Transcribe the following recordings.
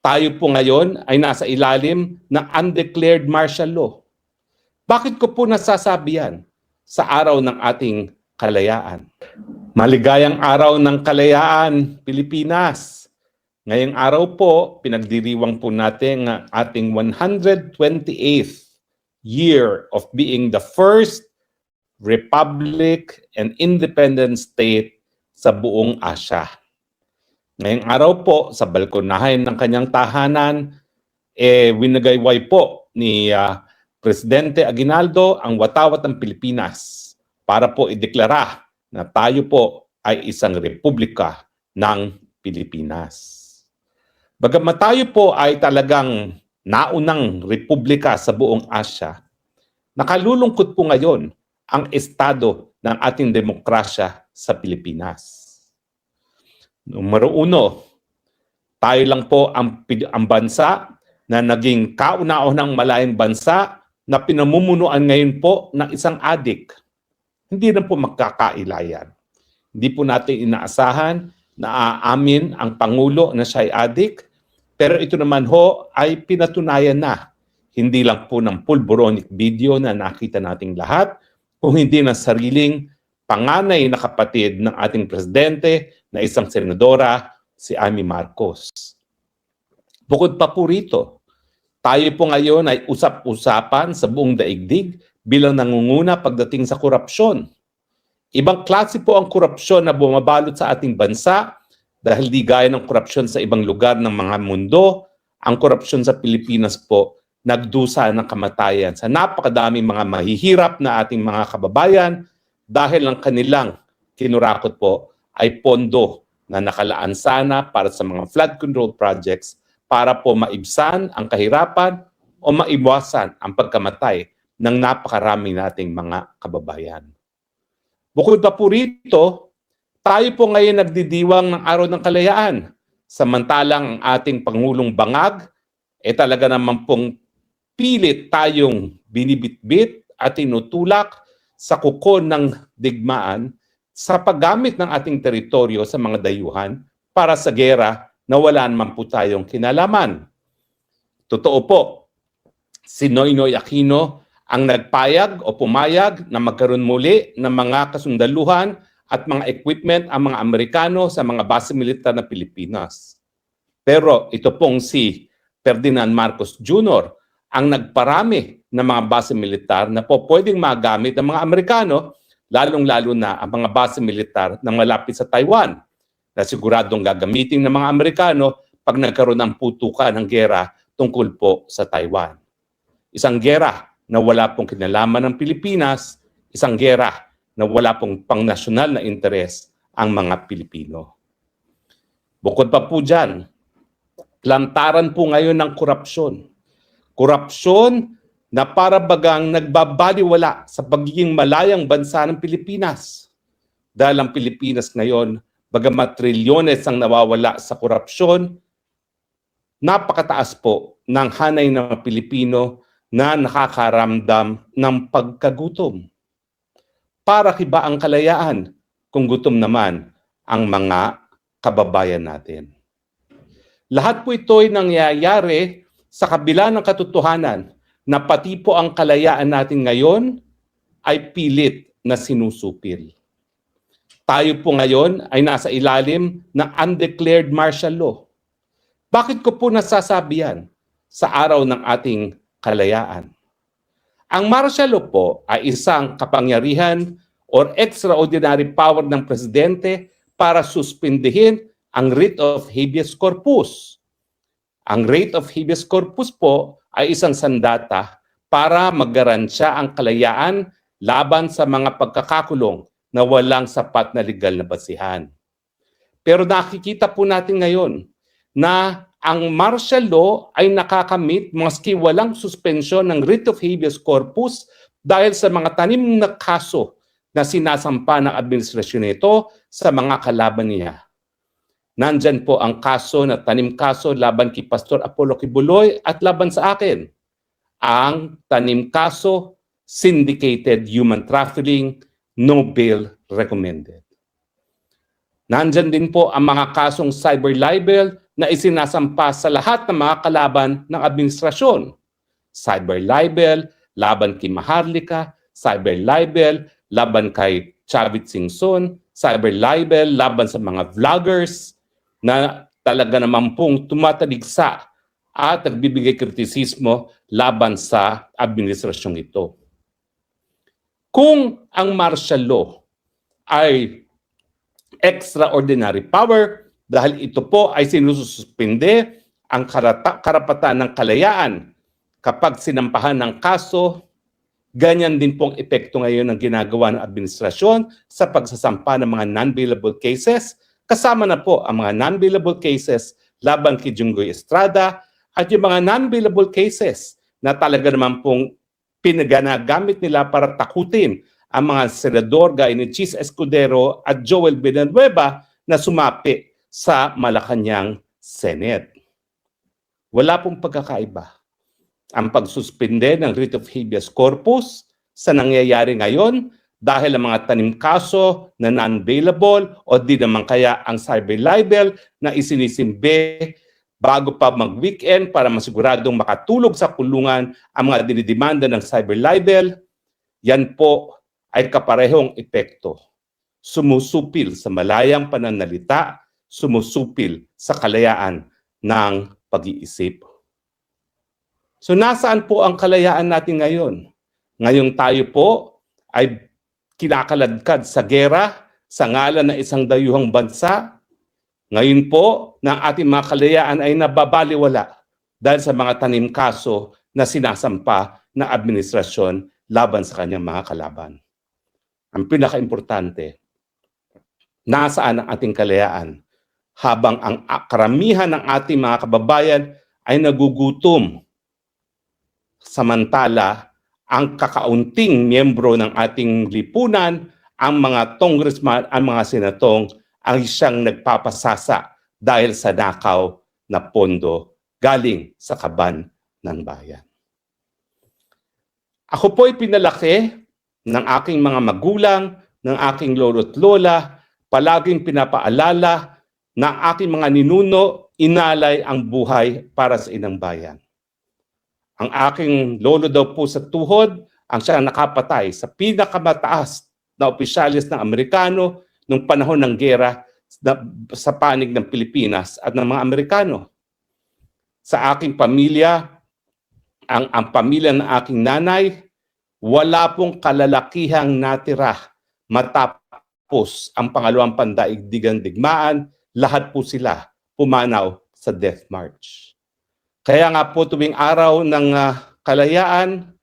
Tayo po ngayon ay nasa ilalim ng undeclared martial law. Bakit ko po nasasabi yan sa araw ng ating kalayaan? Maligayang araw ng kalayaan, Pilipinas! Ngayong araw po, pinagdiriwang po natin ang ating 128th year of being the first republic and independent state sa buong Asya. Ngayong araw po, sa balkonahin ng kanyang tahanan, winagayway po ni Presidente Aguinaldo ang watawat ng Pilipinas para po ideklara na tayo po ay isang republika ng Pilipinas. Bagamat tayo po ay talagang naunang republika sa buong Asya, nakalulungkot po ngayon ang estado ng ating demokrasya sa Pilipinas. Numero 1, tayo lang po ang bansa na naging kauna-unang malayang bansa na pinamumunuan ngayon po ng isang adik. Hindi na po magkakailayan. Hindi po natin inaasahan na aamin ang Pangulo na siya ay adik, pero ito naman ho ay pinatunayan na. Hindi lang po ng pulboronic video na nakita nating lahat, kung hindi ng sariling panganay na kapatid ng ating presidente na isang senadora, si Amy Marcos. Bukod pa po rito, tayo po ngayon ay usap-usapan sa buong daigdig bilang nangunguna pagdating sa korupsyon. Ibang klase po ang korupsyon na bumabalot sa ating bansa dahil di gaya ng korupsyon sa ibang lugar ng mga mundo, ang korupsyon sa Pilipinas po nagdusa ng kamatayan sa napakadaming mga mahihirap na ating mga kababayan dahil ang kanilang kinurakot po ay pondo na nakalaan sana para sa mga flood control projects para po maibsan ang kahirapan o maiwasan ang pagkamatay ng napakarami nating mga kababayan. Bukod pa po rito, tayo po ngayon nagdidiwang ng Araw ng Kalayaan. Samantalang ang ating Pangulong Bangag, talaga naman pong pilit tayong binibitbit at tinutulak sa kuko ng digmaan sa paggamit ng ating teritoryo sa mga dayuhan para sa gera na wala naman po tayong kinalaman. Totoo po, si Noynoy Aquino ang nagpayag o pumayag na magkaroon muli ng mga kasundaluhan at mga equipment ang mga Amerikano sa mga base militar na Pilipinas. Pero ito pong si Ferdinand Marcos Jr. ang nagparami ng mga base militar na po pwedeng magamit ng mga Amerikano, lalong-lalo na ang mga base militar na malapit sa Taiwan, na siguradong gagamitin ng mga Amerikano pag nagkaroon ng putukan ng gera tungkol po sa Taiwan. Isang gera na wala pong kinalaman ng Pilipinas, isang gera na wala pong pangnasyonal na interes ang mga Pilipino. Bukod pa po dyan, lantaran po ngayon ng korupsyon. Korupsyon na para bagang nagbabaliwala sa pagiging malayang bansa ng Pilipinas. Dahil ang Pilipinas ngayon, bagamat trilyones ang nawawala sa korupsyon, napakataas po ng hanay ng Pilipino na nakakaramdam ng pagkagutom. Para kiba ang kalayaan kung gutom naman ang mga kababayan natin. Lahat po ito ay nangyayari sa kabila ng katotohanan na pati po ang kalayaan natin ngayon ay pilit na sinusupil. Tayo po ngayon ay nasa ilalim ng undeclared martial law. Bakit ko po nasasabi yan sa araw ng ating kalayaan? Ang martial law po ay isang kapangyarihan or extraordinary power ng presidente para suspindihin ang writ of habeas corpus. Ang writ of habeas corpus po ay isang sandata para maggaransya ang kalayaan laban sa mga pagkakakulong na walang sapat na legal na basihan. Pero nakikita po natin ngayon na ang martial law ay nakakamit maski walang suspensyon ng writ of habeas corpus dahil sa mga tanim na kaso na sinasampa ng administrasyon nito sa mga kalaban niya. Nandyan po ang kaso na tanim kaso laban kay Pastor Apollo Kibuloy at laban sa akin. Ang tanim kaso, syndicated human trafficking, no bail recommended. Nandyan din po ang mga kasong cyber libel na isinasampa sa lahat ng mga kalaban ng administrasyon. Cyber libel, laban kay Maharlika, cyber libel, laban kay Chavit Singson, cyber libel, laban sa mga vloggers na talaga naman pong tumataligsa at nagbibigay kritisismo laban sa administrasyong ito. Kung ang martial law ay extraordinary power dahil ito po ay sinususpinde ang karapatan ng kalayaan kapag sinampahan ng kaso, ganyan din pong epekto ngayon ng ginagawa ng administrasyon sa pagsasampa ng mga non-bailable cases. Kasama na po ang mga non-bailable cases laban kay Junggoy Estrada at yung mga non-bailable cases na talaga naman pong pinaganagamit nila para takutin ang mga senador gaya ni Chis Escudero at Joel Villanueva na sumapi sa Malacanang Senate. Wala pong pagkakaiba ang pagsuspinde ng writ of habeas corpus sa nangyayari ngayon dahil ang mga tanim kaso na non-bailable o di naman kaya ang cyber libel na isinisimbe bago pa mag-weekend para masiguradong makatulog sa kulungan ang mga dinidemanda ng cyber libel, yan po ay kaparehong epekto. Sumusupil sa malayang pananalita, sumusupil sa kalayaan ng pag-iisip. So nasaan po ang kalayaan natin ngayon? Ngayong tayo po ay kinakaladkad sa gera sa ngalan ng isang dayuhang bansa. Ngayon po na ang ating mga kalayaan ay nababaliwala dahil sa mga tanim kaso na sinasampa ng administrasyon laban sa kanyang mga kalaban. Ang pinaka-importante, nasaan ang ating kalayaan habang ang karamihan ng ating mga kababayan ay nagugutom. Samantala, ang kakaunting miyembro ng ating lipunan, ang mga congressman, ang mga senatong, ang siyang nagpapasasa dahil sa nakaw na pondo galing sa kaban ng bayan. Ako po'y pinalaki ng aking mga magulang, ng aking lolo't lola, palaging pinapaalala na ang aking mga ninuno inalay ang buhay para sa inang bayan. Ang aking lolo daw po sa tuhod, ang siyang nakapatay sa pinakamataas na opisyalis ng Amerikano nung panahon ng gera sa panig ng Pilipinas at ng mga Amerikano. Sa aking pamilya, ang pamilya ng aking nanay, wala pong kalalakihang natira matapos ang pangalawang pandaigdigang digmaan, lahat po sila pumanaw sa death march. Kaya nga po tuwing araw ng kalayaan,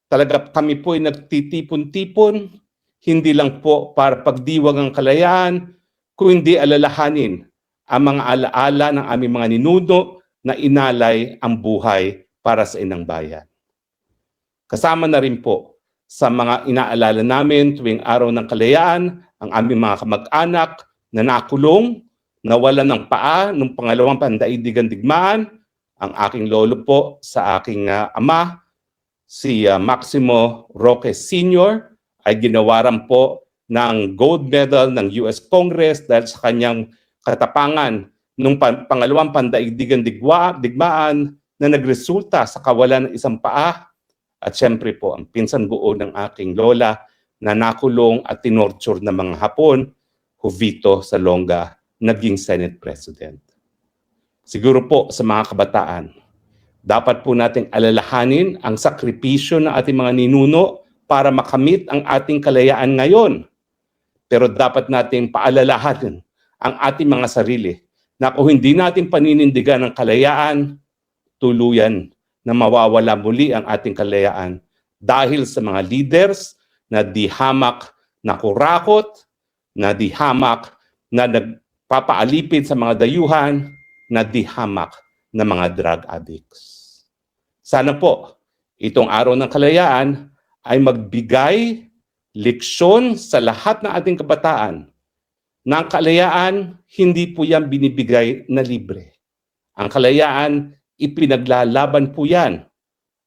talaga kami po ay nagtitipon-tipon, hindi lang po para pagdiwang ang kalayaan, kundi alalahanin ang mga alaala ng aming mga ninuno na inalay ang buhay para sa inang bayan. Kasama na rin po sa mga inaalala namin tuwing araw ng kalayaan, ang aming mga kamag-anak na nakulong, nawalan ng paa nung pangalawang pandaigdigang digmaan, ang aking lolo po sa aking ama, si Maximo Roque Sr. ay ginawaran po ng gold medal ng US Congress dahil sa kanyang katapangan nung pangalawang pandaigdigang digmaan na nagresulta sa kawalan ng isang paa. At siyempre po, ang pinsan buo ng aking lola na nakulong at tinorture ng mga Hapon, Jovito Salonga, naging Senate President. Siguro po sa mga kabataan, dapat po nating alalahanin ang sakripisyo ng ating mga ninuno para makamit ang ating kalayaan ngayon. Pero dapat nating paalalahanin ang ating mga sarili na kung hindi natin paninindigan ang kalayaan, tuluyan na mawawala muli ang ating kalayaan dahil sa mga leaders na di hamak na kurakot, na di hamak na nagpapaalipin sa mga dayuhan, na di hamak na mga drug addicts. Sana po, itong araw ng kalayaan ay magbigay leksyon sa lahat ng ating kabataan na ang kalayaan hindi po yan binibigay na libre. Ang kalayaan ipinaglalaban po yan.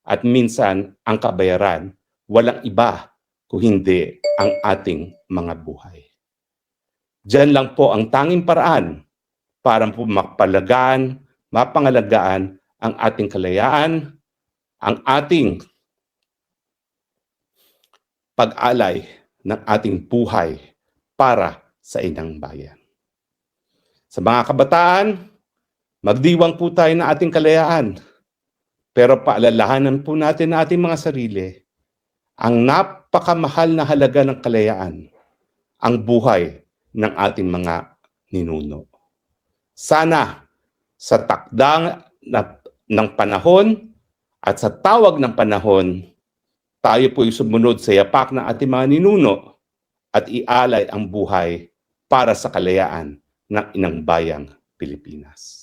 At minsan, ang kabayaran, walang iba kung hindi ang ating mga buhay. Diyan lang po ang tanging paraan para po mapangalagaan ang ating kalayaan, ang ating pag-alay ng ating buhay para sa inang bayan. Sa mga kabataan, magdiwang po tayo ng ating kalayaan, pero paalalahanan po natin na ating mga sarili ang napakamahal na halaga ng kalayaan, ang buhay ng ating mga ninuno. Sana sa takdang ng panahon at sa tawag ng panahon, tayo po'y sumunod sa yapak ng ating mga ninuno at ialay ang buhay para sa kalayaan ng inang bayang Pilipinas.